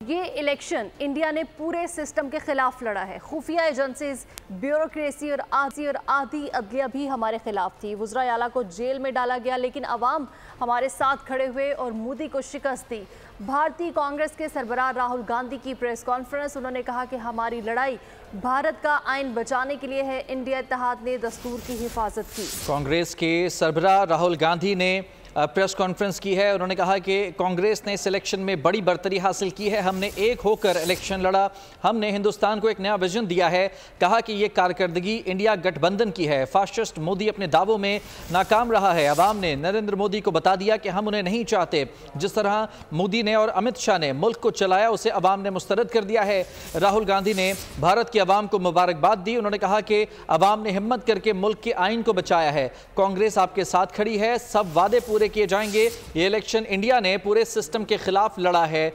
ये election India ने पूरे सिस्टम के खिलाफ लड़ा है। खुफिया एजेंसीज, ब्यूरोक्रेसी और आधी अदलिया भी हमारे खिलाफ थी। वज़रा आला को जेल में डाला गया, लेकिन अवाम हमारे साथ खड़े हुए और मोदी को शिकस्त दी। भारतीय कांग्रेस के सरबराह राहुल गांधी की प्रेस कॉन्फ्रेंस, उन्होंने कहा कि हमारी लड़ाई भारत का आइन बचाने के लिए है। इंडिया इत्तेहाद ने दस्तूर की हिफाजत की। कांग्रेस के सरबराह राहुल गांधी ने प्रेस कॉन्फ्रेंस की है। उन्होंने कहा कि कांग्रेस ने इस इलेक्शन में बड़ी बरतरी हासिल की है। हमने एक होकर इलेक्शन लड़ा, हमने हिंदुस्तान को एक नया विजन दिया है। कहा कि ये कारकर्दगी इंडिया गठबंधन की है। फाशिस्ट मोदी अपने दावों में नाकाम रहा है। अवाम ने नरेंद्र मोदी को बता दिया कि हम उन्हें नहीं चाहते। जिस तरह मोदी ने और अमित शाह ने मुल्क को चलाया, उसे अवाम ने मुस्तरद कर दिया है। राहुल गांधी ने भारत की अवाम को मुबारकबाद दी। उन्होंने कहा कि अवाम ने हिम्मत करके मुल्क के आइन को बचाया है। कांग्रेस आपके साथ खड़ी है, सब वादे पूरे किए जाएंगे। ये इलेक्शन इंडिया ने पूरे सिस्टम के खिलाफ लड़ा है।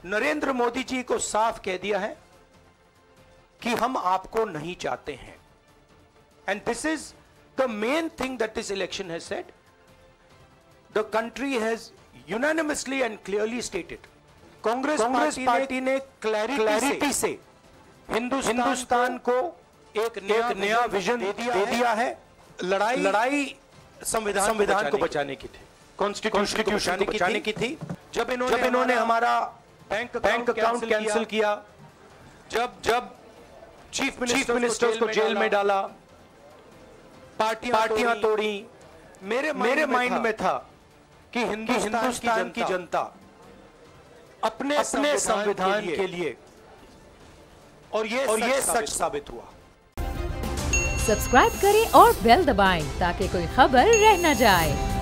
नरेंद्र मोदी जी को साफ कह दिया है कि हम आपको नहीं चाहते हैं। And this is the main thing that this election has said. The country has unanimously and clearly stated, Congress party ने क्लैरिटी से हिंदुस्तान को एक नया विजन दे दिया है। लड़ाई संविधान को बचाने की थी, कॉन्स्टिट्यूशन को बचाने की थी। जब इन्होंने हमारा बैंक अकाउंट कैंसिल किया, जब चीफ मिनिस्टर को जेल में डाला, पार्टियां तोड़ी, मेरे माइंड में था कि हिंदुस्तान की जनता अपने संविधान के लिए, और ये सच साबित हुआ। सब्सक्राइब करें और बेल दबाएं ताकि कोई खबर रह न जाए।